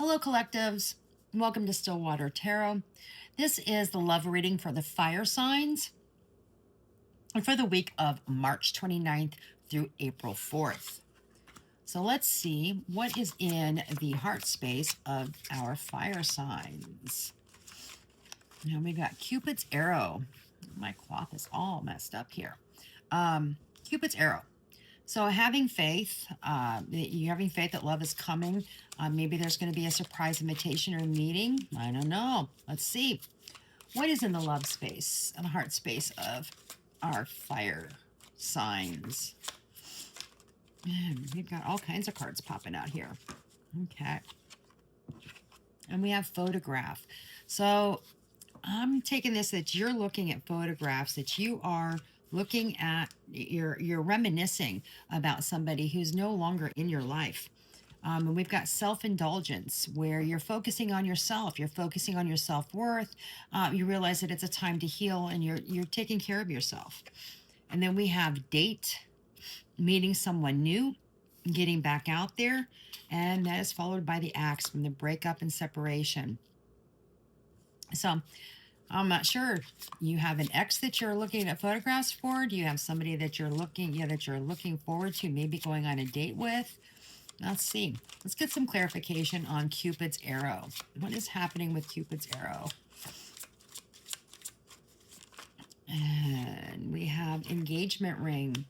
Hello, collectives. Welcome to Stillwater Tarot. This is the love reading for the fire signs for the week of March 29th through April 4th. So let's see what is in the heart space of our fire signs. Now we got Cupid's arrow. My cloth is all messed up here. Cupid's arrow. So having faith, you having faith that love is coming. Maybe there's going to be a surprise invitation or meeting. I don't know. Let's see. What is in the love space and the heart space of our fire signs? Man, we've got all kinds of cards popping out here. Okay. And we have photograph. So I'm taking this that you're looking at photographs, that you are looking at, you're reminiscing about somebody who's no longer in your life. And we've got self-indulgence, where you're focusing on yourself, you're focusing on your self-worth. You realize that it's a time to heal, and you're taking care of yourself. And then we have date, meeting someone new, getting back out there, and that is followed by the axe from the breakup and separation. So I'm not sure. You have an ex that you're looking at photographs for? Do you have somebody that you're looking forward to maybe going on a date with? Let's see. Let's get some clarification on Cupid's arrow. What is happening with Cupid's arrow? And we have engagement ring.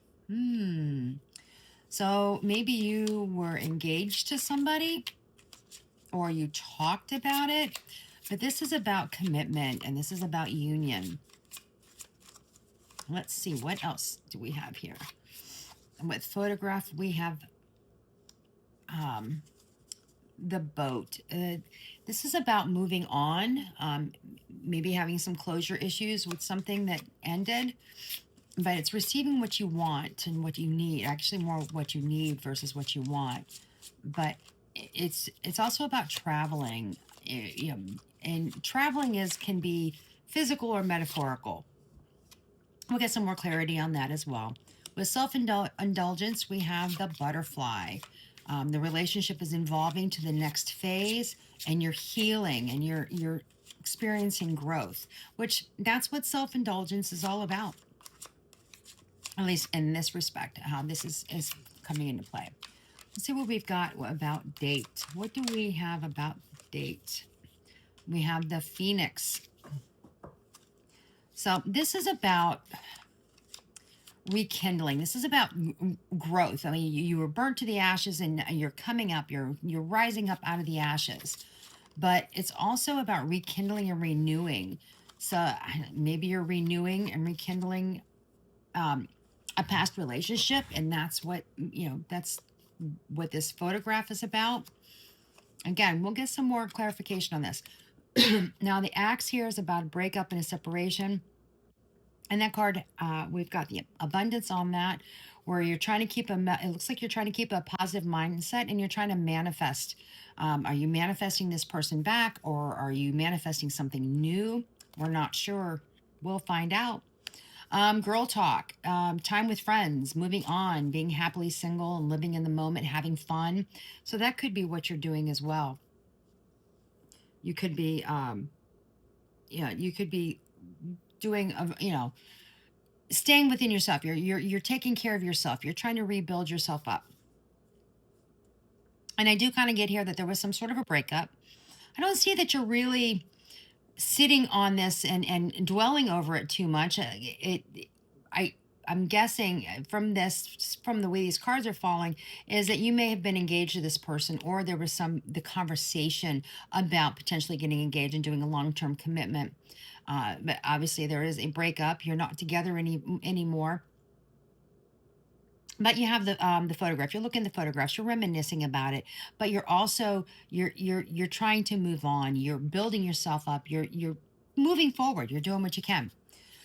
So maybe you were engaged to somebody, or you talked about it. But this is about commitment, and this is about union. Let's see, what else do we have here? And with photograph, we have the boat. This is about moving on, maybe having some closure issues with something that ended, but it's receiving what you want and what you need, actually more what you need versus what you want. But it's also about traveling, and traveling can be physical or metaphorical. We'll get some more clarity on that as well. With self-indulgence, we have the butterfly. The relationship is evolving to the next phase, and you're healing, and you're experiencing growth, which that's what self-indulgence is all about. At least in this respect, how this is coming into play. Let's see what we've got about date. What do we have about date? We have the Phoenix. So this is about rekindling. This is about growth. I mean, you were burnt to the ashes, and you're coming up. You're rising up out of the ashes. But it's also about rekindling and renewing. So maybe you're renewing and rekindling a past relationship, and that's what this photograph is about. Again, we'll get some more clarification on this. Now, the axe here is about a breakup and a separation. And that card, we've got the abundance on that, where you're trying to keep it looks like you're trying to keep a positive mindset, and you're trying to manifest. Are you manifesting this person back, or are you manifesting something new? We're not sure. We'll find out. Girl talk, time with friends, moving on, being happily single and living in the moment, having fun. So that could be what you're doing as well. You could be, you could be doing, staying within yourself. You're taking care of yourself. You're trying to rebuild yourself up. And I do kind of get here that there was some sort of a breakup. I don't see that you're really sitting on this and dwelling over it too much. I'm guessing from the way these cards are falling, is that you may have been engaged to this person, or there was the conversation about potentially getting engaged and doing a long-term commitment. But obviously there is a breakup. You're not together anymore. But you have the photograph. You're looking at the photographs. You're reminiscing about it. But you're also you're trying to move on. You're building yourself up. You're moving forward. You're doing what you can.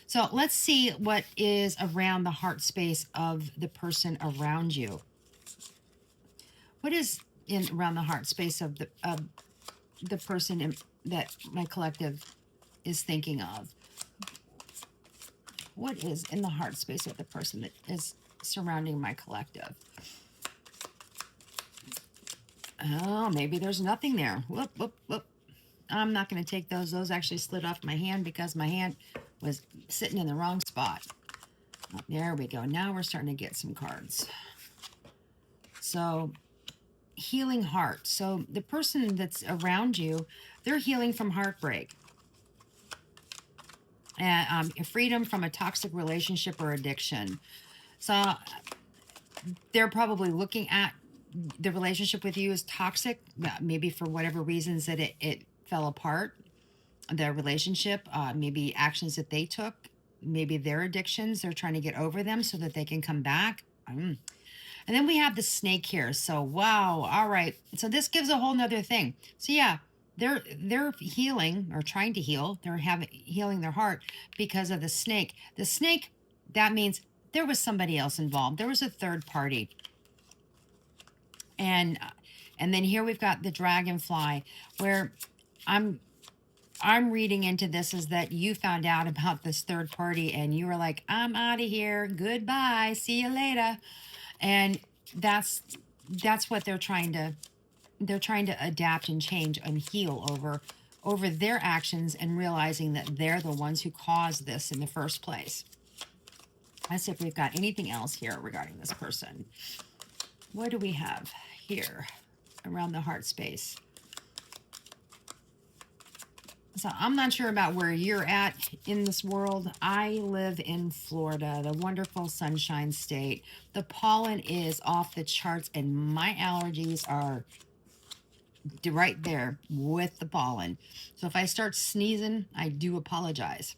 So let's see what is around the heart space of the person around you. What is around the heart space of the person that my collective is thinking of? What is in the heart space of the person that is surrounding my collective? Oh, maybe there's nothing there. Whoop, whoop, whoop. I'm not going to take those. Those actually slid off my hand because my hand was sitting in the wrong spot. Oh, there we go. Now we're starting to get some cards. So, healing heart. So, the person that's around you, they're healing from heartbreak. And freedom from a toxic relationship or addiction. So, they're probably looking at the relationship with you as toxic, maybe for whatever reasons that it fell apart, their relationship, maybe actions that they took, maybe their addictions, they're trying to get over them so that they can come back. And then we have the snake here. So, wow. All right. So this gives a whole nother thing. So yeah, they're healing or trying to heal. They're healing their heart because of the snake. The snake, that means there was somebody else involved. There was a third party. And then here we've got the dragonfly, where I'm reading into this is that you found out about this third party and you were like, I'm out of here. Goodbye. See you later. And that's what they're trying to adapt and change and heal over their actions, and realizing that they're the ones who caused this in the first place. Let's see if we've got anything else here regarding this person. What do we have here around the heart space? So I'm not sure about where you're at in this world. I live in Florida, the wonderful Sunshine State. The pollen is off the charts, and my allergies are right there with the pollen. So if I start sneezing, I do apologize.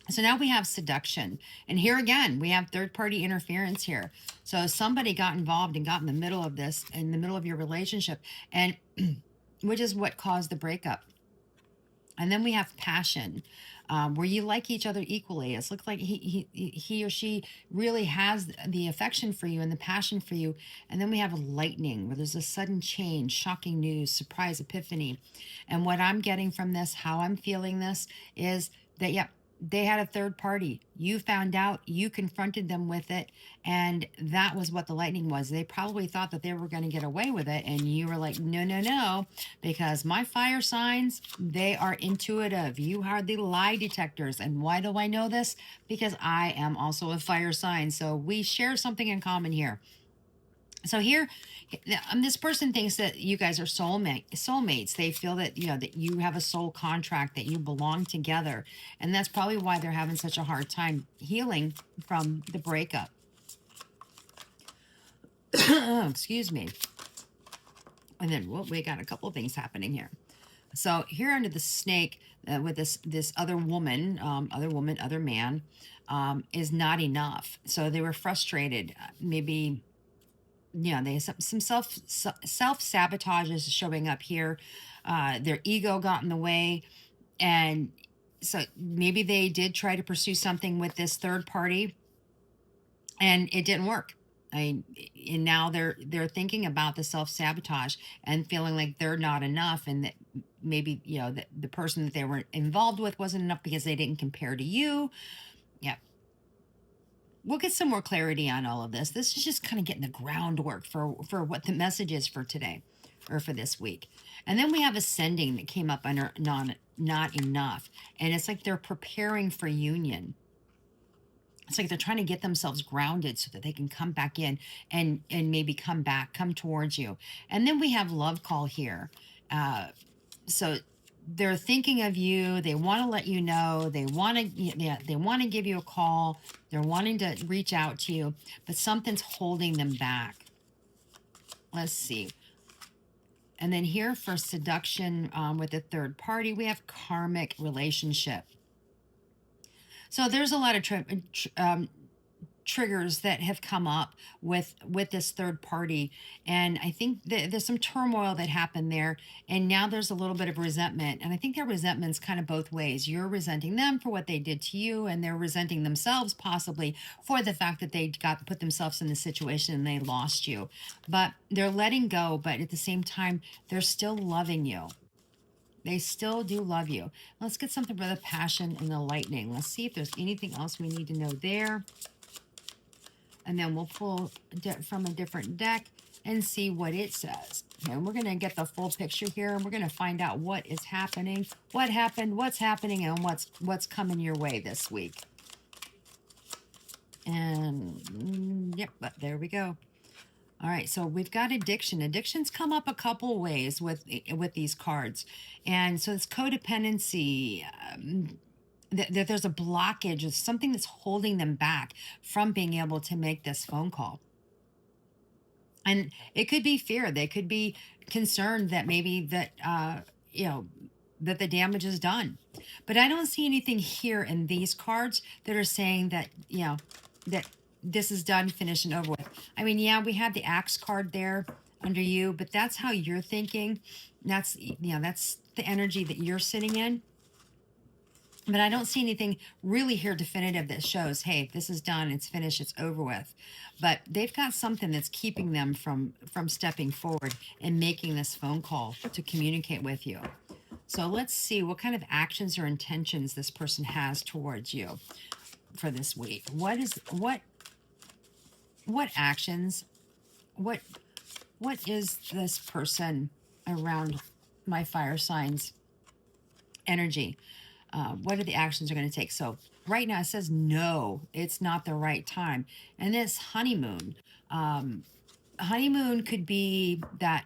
So now we have seduction. And here again, we have third-party interference here. So somebody got involved and got in the middle of this, in the middle of your relationship, and which is what caused the breakup. And then we have passion, where you like each other equally. It looks like he or she really has the affection for you and the passion for you. And then we have lightning, where there's a sudden change, shocking news, surprise, epiphany. And what I'm getting from this, how I'm feeling this, is that, yeah, they had a third party. You found out, you confronted them with it, and that was what the lightning was. They probably thought that they were going to get away with it, and you were like, no, no, no, because my fire signs, they are intuitive. You are the lie detectors. And why do I know this? Because I am also a fire sign. So we share something in common here. So here, this person thinks that you guys are soulmates. They feel that, that you have a soul contract, that you belong together. And that's probably why they're having such a hard time healing from the breakup. Excuse me. And then, we got a couple of things happening here. So here under the snake, with this other woman, other man, is not enough. So they were frustrated. Maybe, they some self-sabotage is showing up here. Their ego got in the way, and so maybe they did try to pursue something with this third party, and it didn't work. And now they're thinking about the self-sabotage and feeling like they're not enough, and that maybe the person that they were involved with wasn't enough because they didn't compare to you. Yeah, we'll get some more clarity on all of this. This is just kind of getting the groundwork for what the message is for today, or for this week. And then we have ascending that came up under not enough. And it's like they're preparing for union. It's like they're trying to get themselves grounded so that they can come back in and maybe come towards you. And then we have love call here. So they're thinking of you. They want to let you know. They want to give you a call. They're wanting to reach out to you, but something's holding them back. Let's see. And then here for seduction, with a third party, we have karmic relationship. So there's a lot of triggers that have come up with this third party, and I think there's some turmoil that happened there, and now there's a little bit of resentment, and I think that resentment's kind of both ways. You're resenting them for what they did to you, and they're resenting themselves possibly for the fact that they put themselves in this situation and they lost you. But they're letting go, but at the same time they're still loving you. They still do love you. Let's get something for the passion and the lightning. Let's see if there's anything else we need to know there. And then we'll pull from a different deck and see what it says. And we're going to get the full picture here, and we're going to find out what is happening, what happened, what's happening, and what's coming your way this week. And yep, but there we go. All right, so we've got addiction. Addictions come up a couple ways with these cards, and so it's codependency. That there's a blockage, of something that's holding them back from being able to make this phone call. And it could be fear. They could be concerned that maybe that that the damage is done. But I don't see anything here in these cards that are saying that that this is done, finished, and over with. I mean, yeah, we have the axe card there under you, but that's how you're thinking. That's that's the energy that you're sitting in. But I don't see anything really here definitive that shows, hey, this is done, it's finished, it's over with. But they've got something that's keeping them from stepping forward and making this phone call to communicate with you. So let's see what kind of actions or intentions this person has towards you for this week. What actions, what is this person around my fire signs energy? What are the actions they're going to take? So right now it says no, it's not the right time. And this honeymoon, honeymoon could be that,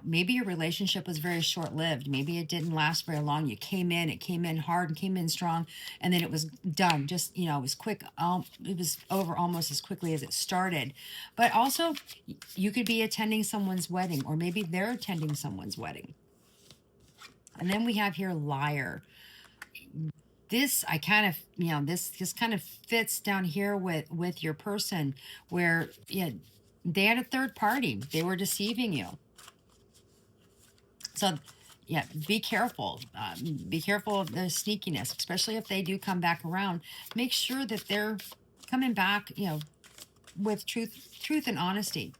maybe your relationship was very short lived. Maybe it didn't last very long. It came in hard and came in strong, and then it was done. Just, it was quick. It was over almost as quickly as it started. But also, you could be attending someone's wedding, or maybe they're attending someone's wedding. And then we have here liar. This I kind of this kind of fits down here with your person, where they had a third party, they were deceiving you. So be careful, be careful of the sneakiness, especially if they do come back around. Make sure that they're coming back with truth and honesty.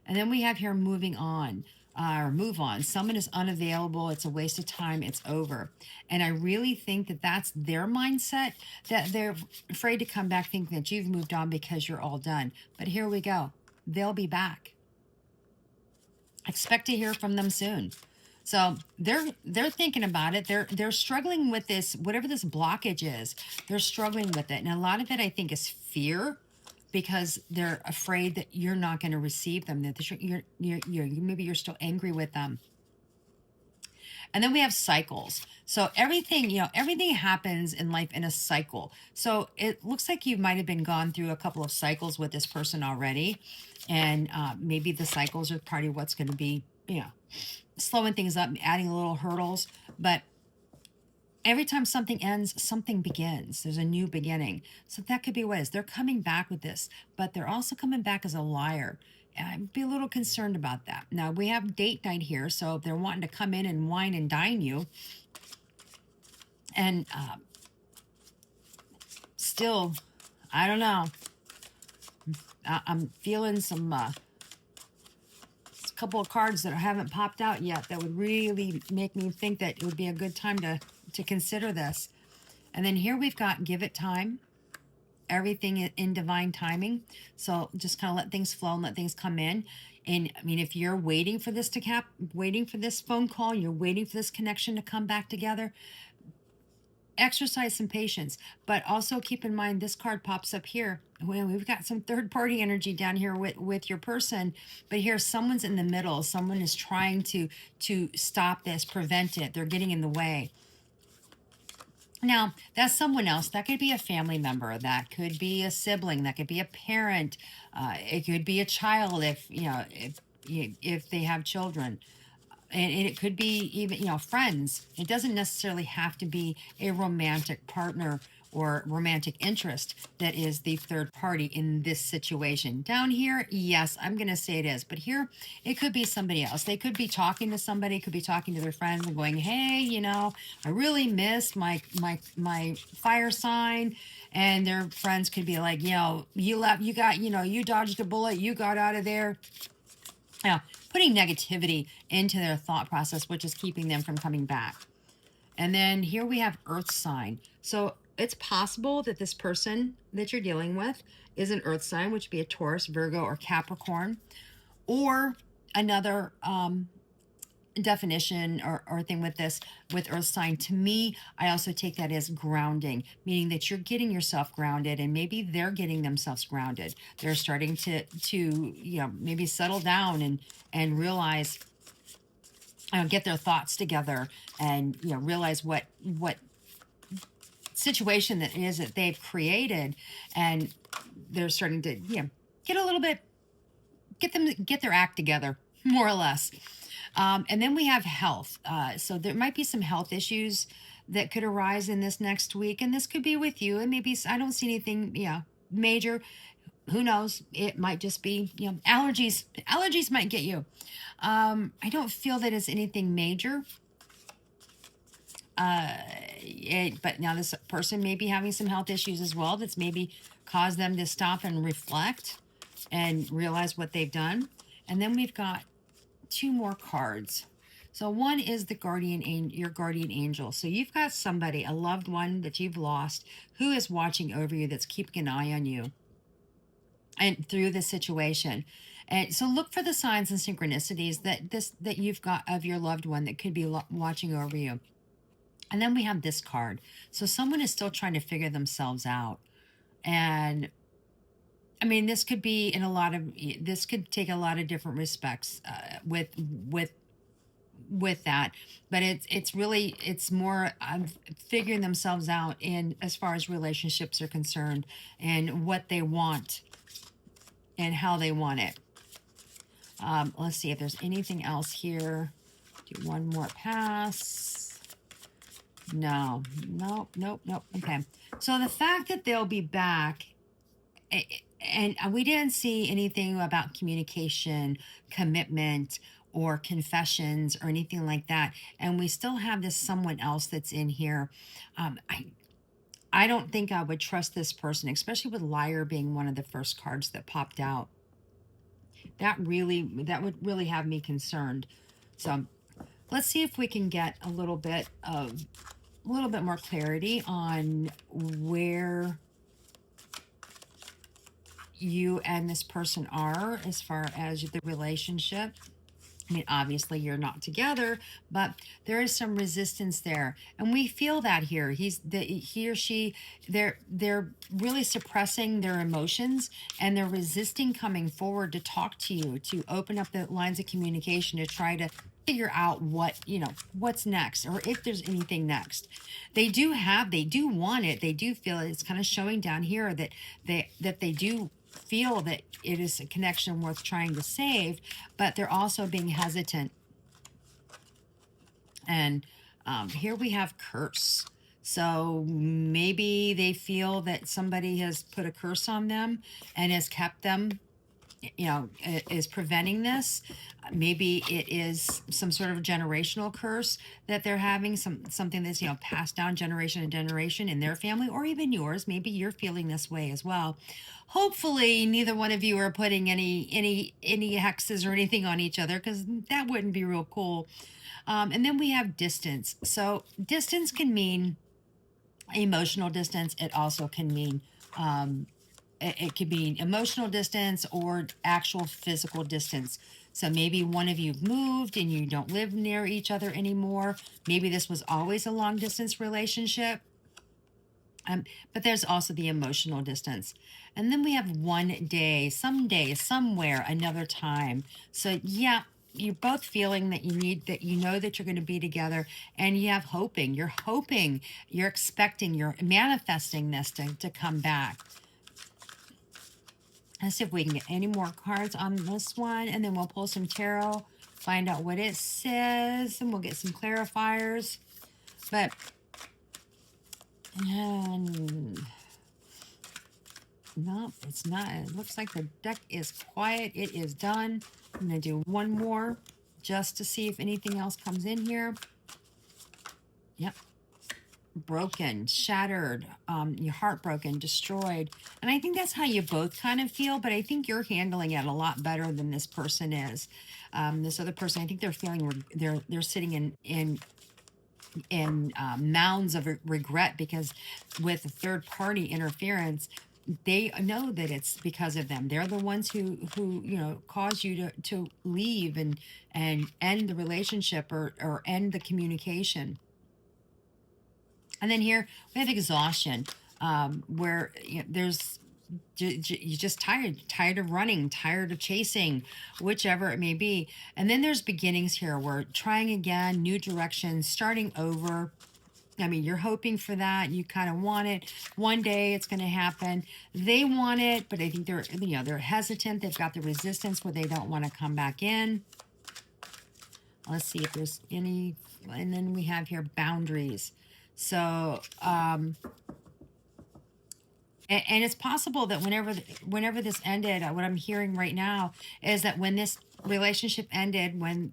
And then we have here moving on. Or move on. Someone is unavailable. It's a waste of time. It's over. And I really think that that's their mindset, that they're afraid to come back thinking that you've moved on because you're all done. But here we go. They'll be back. Expect to hear from them soon. So they're thinking about it. They're struggling with this, whatever this blockage is. They're struggling with it. And a lot of it, I think, is fear, because they're afraid that you're not going to receive them, that maybe you're still angry with them. And then we have cycles. So everything happens in life in a cycle. So it looks like you might have been gone through a couple of cycles with this person already. And maybe the cycles are part of what's going to be, slowing things up, adding a little hurdles. But every time something ends, something begins. There's a new beginning. So that could be what it is. They're coming back with this, but they're also coming back as a liar. I'd be a little concerned about that. Now, we have date night here, so if they're wanting to come in and wine and dine you, and still, I don't know. I'm feeling some couple of cards that haven't popped out yet that would really make me think that it would be a good time to consider this. And then here we've got give it time, everything in divine timing. So just kind of let things flow and let things come in. And I mean, if you're waiting for this waiting for this phone call, you're waiting for this connection to come back together, exercise some patience. But also keep in mind, this card pops up here. Well, we've got some third party energy down here with your person, but here someone's in the middle. Someone is trying to stop this, prevent it. They're getting in the way. Now, that's someone else. That could be a family member. That could be a sibling. That could be a parent. It could be a child if they have children. And it could be even, friends. It doesn't necessarily have to be a romantic partner or romantic interest that is the third party in this situation. Down here, yes, I'm going to say it is. But here, it could be somebody else. They could be talking to somebody, could be talking to their friends and going, hey, I really miss my fire sign. And their friends could be like, you left, you dodged a bullet, you got out of there. Putting negativity into their thought process, which is keeping them from coming back. And then here we have earth sign. So it's possible that this person that you're dealing with is an earth sign, which would be a Taurus, Virgo, or Capricorn. Or another definition or thing with this, with earth sign, to me, I also take that as grounding, meaning that you're getting yourself grounded, and maybe they're getting themselves grounded. They're starting to maybe settle down and realize, get their thoughts together, and realize what situation that is that they've created, and they're starting to get a little bit, get their act together, more or less. And then we have health. So there might be some health issues that could arise in this next week, and this could be with you. And maybe I don't see anything, major. Who knows? It might just be, allergies. Allergies might get you. I don't feel that it's anything major. But now this person may be having some health issues as well. That's maybe caused them to stop and reflect and realize what they've done. And then we've got two more cards. So one is the your guardian angel. So you've got somebody, a loved one that you've lost, who is watching over you, that's keeping an eye on you and through this situation. And so look for the signs and synchronicities that you've got of your loved one that could be watching over you. And then we have this card. So someone is still trying to figure themselves out. And I mean, this could be this could take a lot of different respects with that, but it's more of figuring themselves out in as far as relationships are concerned, and what they want and how they want it. Let's see if there's anything else here. Do one more pass. No, nope. Okay. So the fact that they'll be back, and we didn't see anything about communication, commitment, or confessions or anything like that. And we still have this someone else that's in here. I don't think I would trust this person, especially with liar being one of the first cards that popped out. That would really have me concerned. So let's see if we can get a little bit more clarity on where you and this person are as far as the relationship. I mean, obviously you're not together, but there is some resistance there, and we feel that here. He or she, they're really suppressing their emotions, and they're resisting coming forward to talk to you, to open up the lines of communication, to try to figure out what's next, or if there's anything next. They do want it. They do feel it. It's kind of showing down here that they do feel that it is a connection worth trying to save, but they're also being hesitant. And here we have curse. So maybe they feel that somebody has put a curse on them and has kept them, is preventing this. Maybe it is some sort of generational curse that they're having, something that's passed down generation to generation in their family, or even yours. Maybe you're feeling this way as well. Hopefully neither one of you are putting any hexes or anything on each other, because that wouldn't be real cool. And then we have distance. So distance can mean emotional distance. It also can mean it could be emotional distance or actual physical distance. So maybe one of you moved and you don't live near each other anymore. Maybe this was always a long distance relationship. But there's also the emotional distance. And then we have one day, someday, somewhere, another time. So yeah, you're both feeling that you know that you're going to be together, and you have hoping. You're expecting, you're manifesting this to come back. Let's see if we can get any more cards on this one, and then we'll pull some tarot, find out what it says, and we'll get some clarifiers. But no, it's not. It looks like the deck is quiet. It is done. I'm going to do one more just to see if anything else comes in here. Yep. Broken, shattered, you're heartbroken, destroyed. And I think that's how you both kind of feel, but I think you're handling it a lot better than this person is. This other person, I think they're feeling, they're sitting in mounds of regret, because with third party interference, they know that it's because of them. They're the ones who cause you to leave and end the relationship or end the communication. And then here we have exhaustion, where there's you're just tired of running, tired of chasing, whichever it may be. And then there's beginnings here, where trying again, new direction, starting over. I mean, you're hoping for that. You kind of want it. One day it's going to happen. They want it, but I think they're hesitant. They've got the resistance where they don't want to come back in. Let's see if there's any. And then we have here boundaries. So, and it's possible that whenever this ended, what I'm hearing right now is that when this relationship ended, when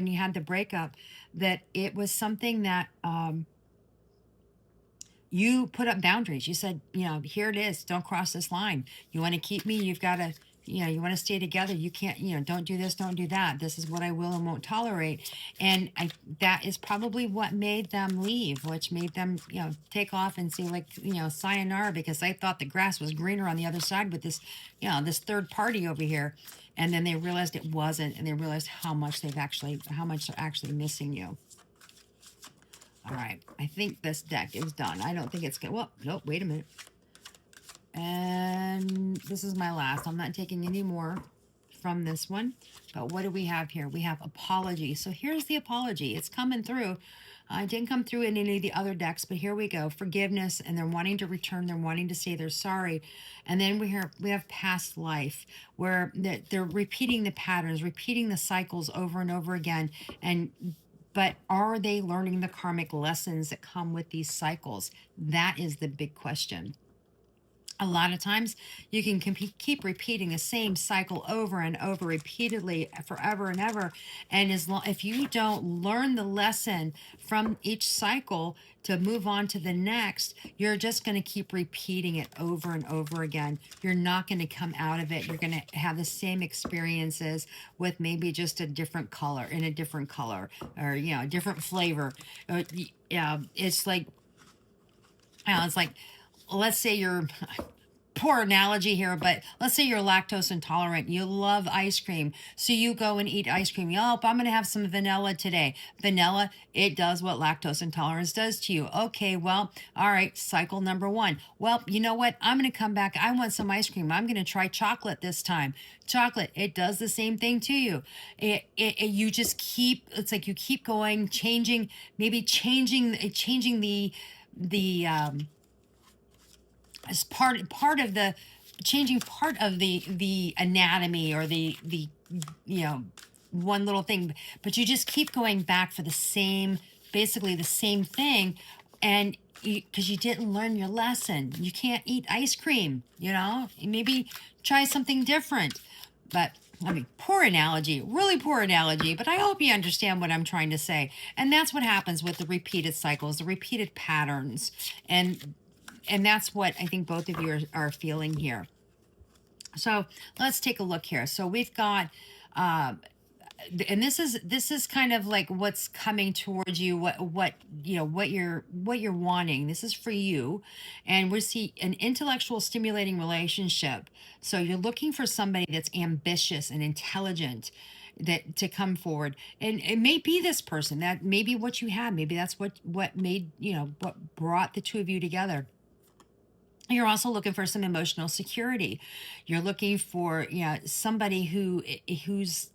you had the breakup, that it was something that you put up boundaries. You said, here it is. Don't cross this line. You want to keep me, you've got to, you want to stay together. You can't, don't do this, don't do that. This is what I will and won't tolerate. And that is probably what made them leave, which made them, take off and say, like, sayonara, because they thought the grass was greener on the other side with this, this third party over here. And then they realized it wasn't, and they realized how much they're actually missing you. All right, I think this deck is done. I don't think it's good. Well, nope, wait a minute. And this is my last. I'm not taking any more from this one. But what do we have here? We have apology. So here's the apology. It's coming through. It didn't come through in any of the other decks, but here we go. Forgiveness, and they're wanting to return. They're wanting to say they're sorry. And then we have past life, where they're repeating the patterns, repeating the cycles over and over again. But are they learning the karmic lessons that come with these cycles? That is the big question. A lot of times you can keep repeating the same cycle over and over repeatedly forever and ever. And if you don't learn the lesson from each cycle to move on to the next, you're just going to keep repeating it over and over again. You're not going to come out of it. You're going to have the same experiences with maybe just a different color, in a different color, or, a different flavor. It's like, let's say you're, poor analogy here, but let's say you're lactose intolerant. You love ice cream. So you go and eat ice cream. I'm going to have some vanilla today. Vanilla, it does what lactose intolerance does to you. Okay, well, all right, cycle number one. Well, you know what? I'm going to come back. I want some ice cream. I'm going to try chocolate this time. Chocolate, it does the same thing to you. You just keep, it's like you keep going, changing the as part of the changing part of the anatomy, or the one little thing, but you just keep going back for basically the same thing. And because you didn't learn your lesson, you can't eat ice cream, maybe try something different. But I mean, poor analogy, really poor analogy, but I hope you understand what I'm trying to say. And that's what happens with the repeated cycles, the repeated patterns. And that's what I think both of you are feeling here. So let's take a look here. So we've got, and this is kind of like what's coming towards you, what you're wanting. This is for you, and we see an intellectual stimulating relationship. So you're looking for somebody that's ambitious and intelligent, that to come forward, and it may be this person, that may be what you had. Maybe that's what made what brought the two of you together. You're also looking for some emotional security. You're looking for somebody who's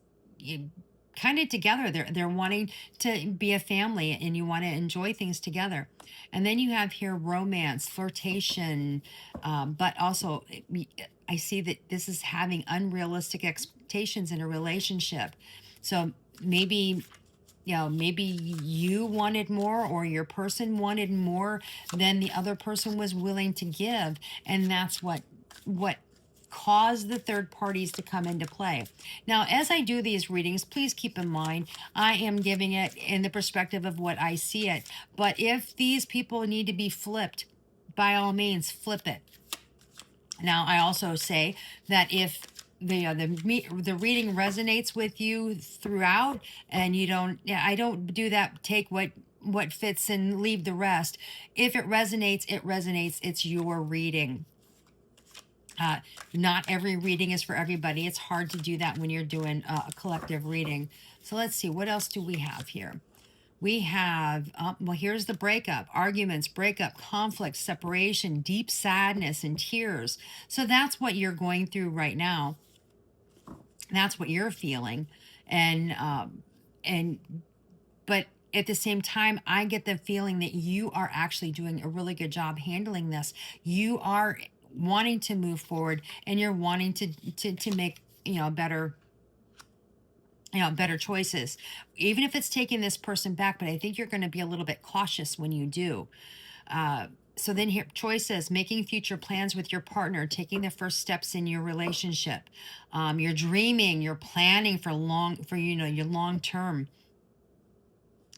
kind of together. They're wanting to be a family, and you want to enjoy things together. And then you have here romance, flirtation, but also I see that this is having unrealistic expectations in a relationship. So maybe maybe you wanted more, or your person wanted more than the other person was willing to give. And that's what caused the third parties to come into play. Now, as I do these readings, please keep in mind, I am giving it in the perspective of what I see it. But if these people need to be flipped, by all means, flip it. Now, I also say that if the reading resonates with you throughout, and I don't do that, take what fits and leave the rest. If it resonates, it's your reading. Uh, Not every reading is for everybody. It's hard to do that when you're doing a collective reading. So let's see, what else do we have here? We have, well, here's the breakup: arguments, breakup, conflict, separation, deep sadness, and tears. So that's what you're going through right now. That's what you're feeling. And but at the same time, I get the feeling that you are actually doing a really good job handling this. You are wanting to move forward, and you're wanting to make, better, better choices, even if it's taking this person back. But I think you're going to be a little bit cautious when you do. So then here, choices: making future plans with your partner, taking the first steps in your relationship. You're dreaming, you're planning for your long term.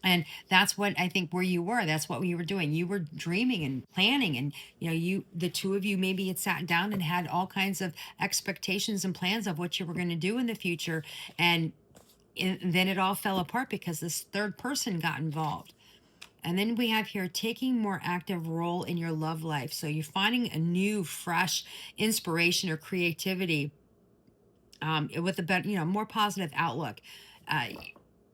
And that's what I think where you were. That's what you were doing. You were dreaming and planning, and the two of you maybe had sat down and had all kinds of expectations and plans of what you were going to do in the future. And then it all fell apart because this third person got involved. And then we have here taking more active role in your love life. So you're finding a new, fresh inspiration or creativity, with a better, more positive outlook. Uh,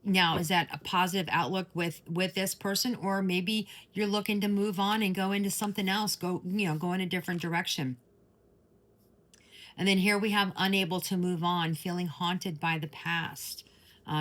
Now, is that a positive outlook with this person, or maybe you're looking to move on and go into something else, go in a different direction? And then here we have unable to move on, feeling haunted by the past.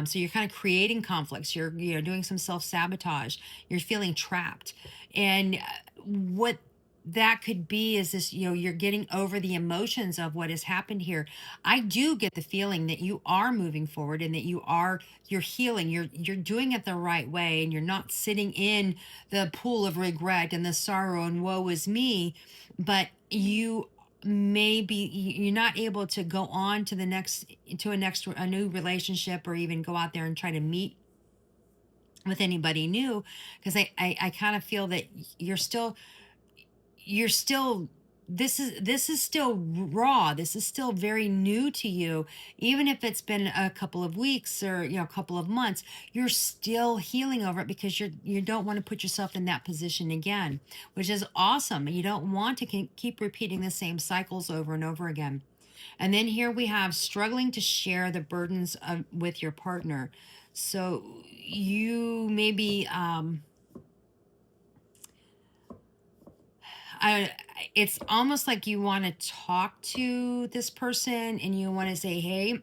So you're kind of creating conflicts. You're doing some self sabotage. You're feeling trapped, and what that could be is this: you're getting over the emotions of what has happened here. I do get the feeling that you are moving forward, and that you're healing. You're doing it the right way, and you're not sitting in the pool of regret and the sorrow and woe is me. But maybe you're not able to go on to a new relationship, or even go out there and try to meet with anybody new, because I kind of feel that you're still this is still raw. This is still very new to you. Even if it's been a couple of weeks, or a couple of months, you're still healing over it, because you don't want to put yourself in that position again, which is awesome. You don't want to keep repeating the same cycles over and over again. And then here we have struggling to share the burdens with your partner. So you maybe, I it's almost like you want to talk to this person, and you want to say, hey,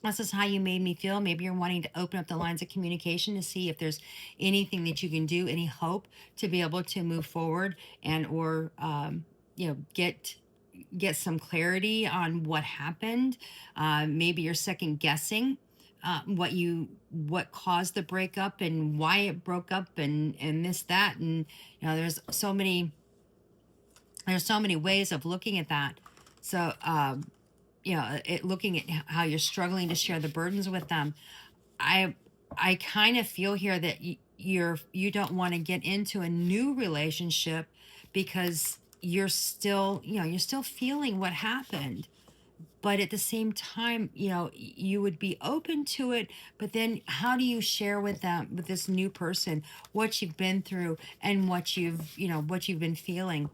this is how you made me feel. Maybe you're wanting to open up the lines of communication to see if there's anything that you can do, any hope to be able to move forward, and or get some clarity on what happened. Maybe you're second guessing what caused the breakup, and why it broke up, and this, that, and there's so many ways of looking at that. So looking at how you're struggling to share the burdens with them. I kind of feel here that you don't want to get into a new relationship, because you're still feeling what happened. But at the same time, you would be open to it. But then how do you share with this new person, what you've been through, and what you've been feeling,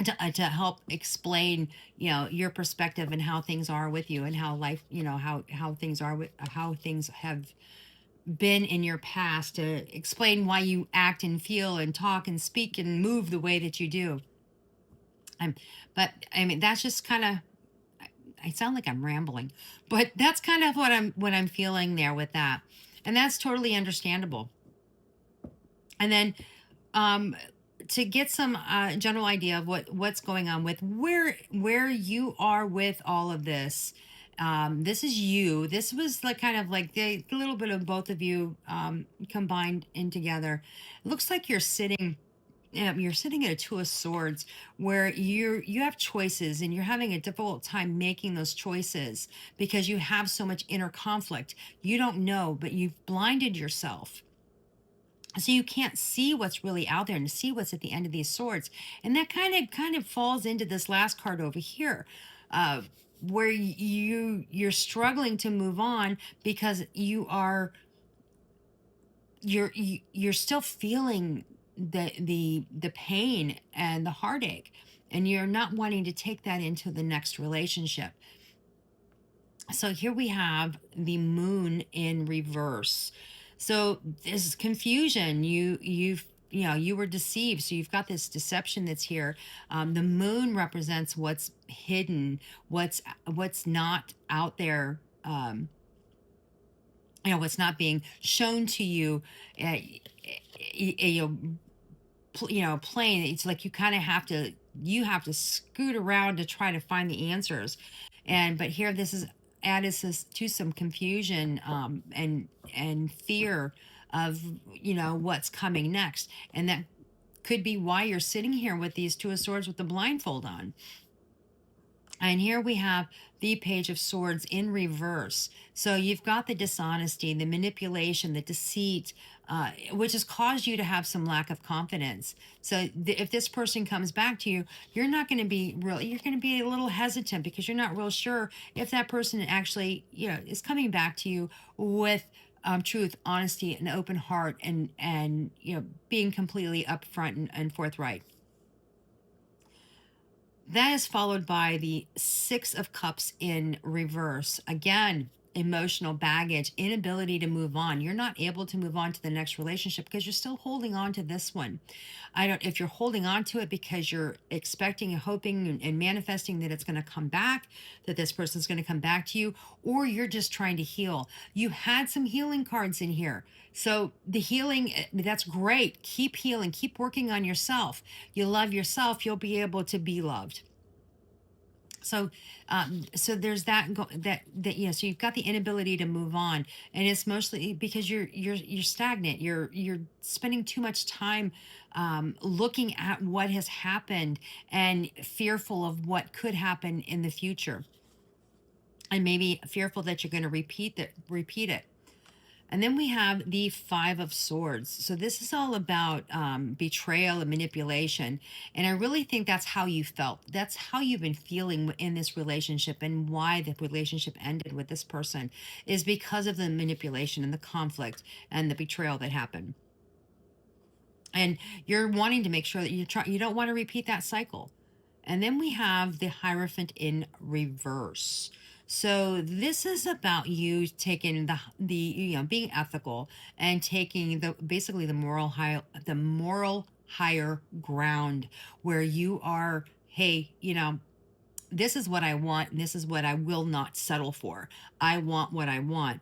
to help explain your perspective, and how things are with you, and how life, how things are with how things have been in your past, to explain why you act and feel and talk and speak and move the way that you do. um, but I mean, that's just kind of, I sound like I'm rambling, but that's kind of what I'm feeling there with that. And that's totally understandable. And then, um to get some general idea of what's going on with where you are with all of this. This is you. This was like kind of like the little bit of both of you, combined in together. It looks like you're sitting at a two of swords, where you have choices, and you're having a difficult time making those choices, because you have so much inner conflict. You don't know, but you've blinded yourself, so you can't see what's really out there, and to see what's at the end of these swords. And that kind of falls into this last card over here, uh, where you're struggling to move on, because you're still feeling the pain and the heartache. and you're not wanting to take that into the next relationship. So here we have the moon in reverse. So this confusion, you were deceived. So you've got this deception that's here. The moon represents what's hidden, what's not out there. What's not being shown to you. Uh, you know, Plain. It's like you have to scoot around to try to find the answers. But here, this is added to some confusion, and fear of what's coming next, and that could be why you're sitting here with these Two of Swords with the blindfold on. And here we have the Page of Swords in reverse. So you've got the dishonesty, the manipulation, the deceit, which has caused you to have some lack of confidence. So if this person comes back to you, you're not going to be you're going to be a little hesitant because you're not real sure if that person actually, is coming back to you with truth, honesty, an open heart, and being completely upfront and forthright. That is followed by the Six of Cups in reverse. Again, emotional baggage, inability to move on. You're not able to move on to the next relationship because you're still holding on to this one. If you're holding on to it because you're expecting and hoping and manifesting that it's going to come back, that this person's going to come back to you, or you're just trying to heal. You had some healing cards in here. So the healing, that's great. Keep healing, keep working on yourself. You love yourself, you'll be able to be loved. So there's that so you've got the inability to move on, and it's mostly because you're stagnant. You're spending too much time looking at what has happened and fearful of what could happen in the future, and maybe fearful that you're going to repeat it. And then we have the Five of Swords. So this is all about betrayal and manipulation. And I really think that's how you felt. That's how you've been feeling in this relationship, and why the relationship ended with this person is because of the manipulation and the conflict and the betrayal that happened. And you're wanting to make sure that you don't want to repeat that cycle. And then we have the Hierophant in reverse. So this is about you taking the being ethical and taking basically the moral higher ground, where you are, hey, this is what I want and this is what I will not settle for. I want what I want.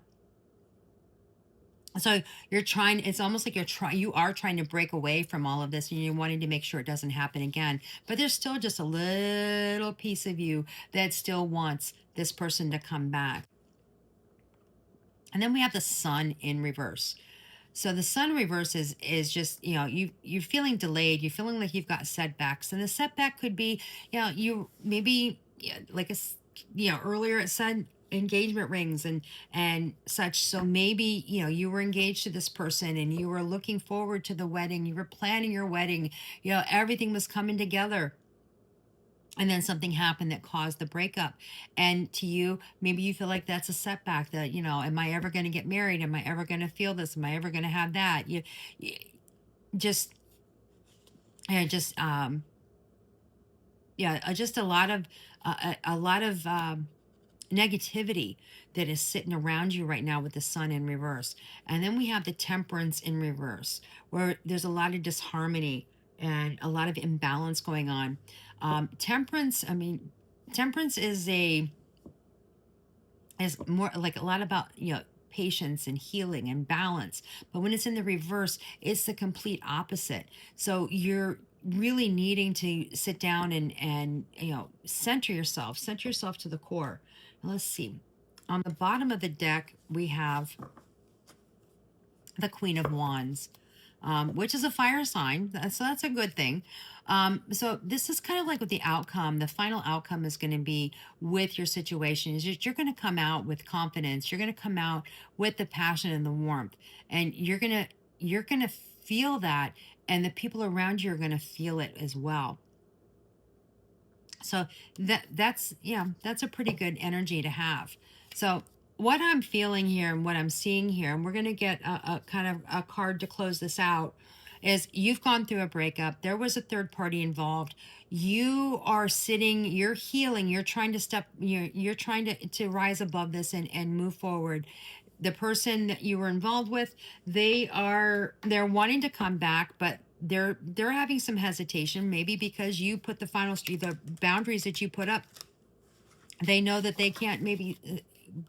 So it's almost like you are trying to break away from all of this, and you're wanting to make sure it doesn't happen again. But there's still just a little piece of you that still wants this person to come back. And then we have the Sun in reverse. So the Sun reverse is just, you're feeling delayed. You're feeling like you've got setbacks, and the setback could be, you maybe, earlier it said engagement rings and such. So maybe you were engaged to this person and you were looking forward to the wedding. You were planning your wedding. Everything was coming together. And then something happened that caused the breakup. And to you, maybe you feel like that's a setback, that, am I ever going to get married? Am I ever going to feel this? Am I ever going to have that? You just just a lot of negativity that is sitting around you right now with the Sun in reverse. And then we have the Temperance in reverse, where there's a lot of disharmony and a lot of imbalance going on. Temperance is more like a lot about patience and healing and balance. But when it's in the reverse, it's the complete opposite. So you're really needing to sit down and center yourself to the core. Now, let's see. On the bottom of the deck, we have the Queen of Wands, which is a fire sign. So that's a good thing. So this is kind of like what the outcome, the final outcome is going to be with your situation, is you're going to come out with confidence. You're going to come out with the passion and the warmth, and you're going to feel that, and the people around you are going to feel it as well. So that's a pretty good energy to have. So what I'm feeling here and what I'm seeing here, and we're going to get a kind of a card to close this out, is you've gone through a breakup. There was a third party involved. You are sitting, you're healing, you're trying to you're trying to rise above this and move forward. The person that you were involved with, they're wanting to come back, but they're having some hesitation, maybe because you put the boundaries that you put up. They know that they can't maybe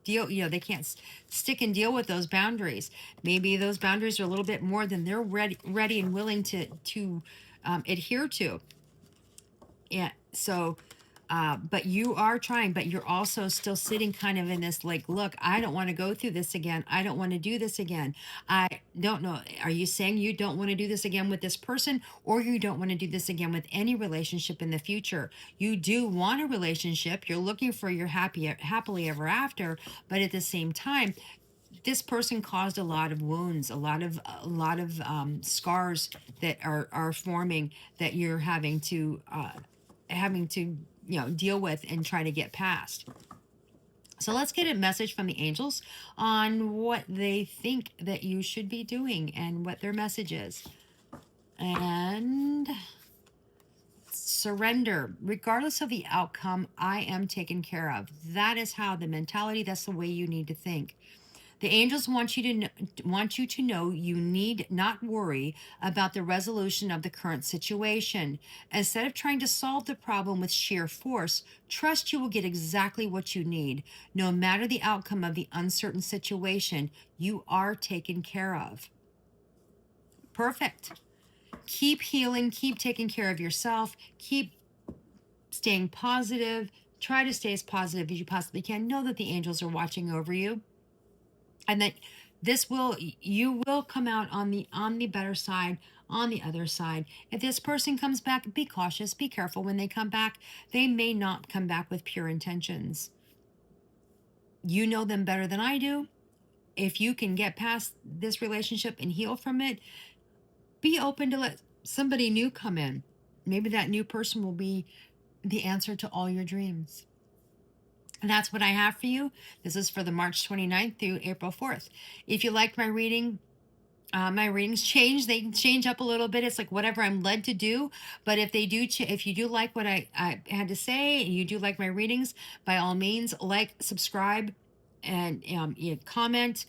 they can't stick and deal with those boundaries. Maybe those boundaries are a little bit more than they're ready and willing to adhere to. Yeah. So, but you are trying, but you're also still sitting kind of in this like, look, I don't want to go through this again. I don't want to do this again. I don't know. Are you saying you don't want to do this again with this person, or you don't want to do this again with any relationship in the future? You do want a relationship. You're looking for your happily ever after, but at the same time, this person caused a lot of wounds, a lot of scars that are forming that you're having to deal with and try to get past. So let's get a message from the angels on what they think that you should be doing and what their message is. And surrender. Regardless of the outcome, I am taken care of. That is how the mentality, that's the way you need to think. The angels want you to know you need not worry about the resolution of the current situation. Instead of trying to solve the problem with sheer force, trust you will get exactly what you need. No matter the outcome of the uncertain situation, you are taken care of. Perfect. Keep healing, keep taking care of yourself, keep staying positive. Try to stay as positive as you possibly can. Know that the angels are watching over you, and that you will come out on the better side, on the other side. If this person comes back, be cautious, be careful when they come back. They may not come back with pure intentions. You know them better than I do. If you can get past this relationship and heal from it, be open to let somebody new come in. Maybe that new person will be the answer to all your dreams. And that's what I have for you. This is for the March 29th through April 4th. If you liked my reading, my readings change. They change up a little bit. It's like whatever I'm led to do. But if they do, if you do like what I had to say, and you do like my readings, by all means, like, subscribe, and comment.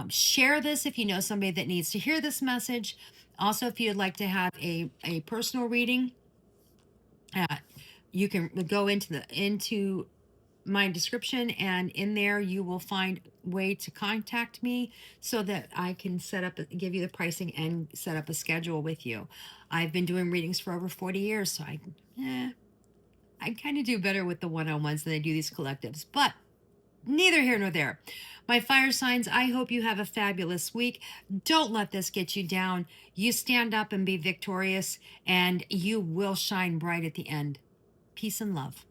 Share this if you know somebody that needs to hear this message. Also, if you'd like to have a personal reading, you can go into my description, and in there you will find a way to contact me so that I can give you the pricing and set up a schedule with you. I've been doing readings for over 40 years, so I kind of do better with the one-on-ones than I do these collectives, but neither here nor there. My fire signs, I hope you have a fabulous week. Don't let this get you down. You stand up and be victorious, and you will shine bright at the end. Peace and love.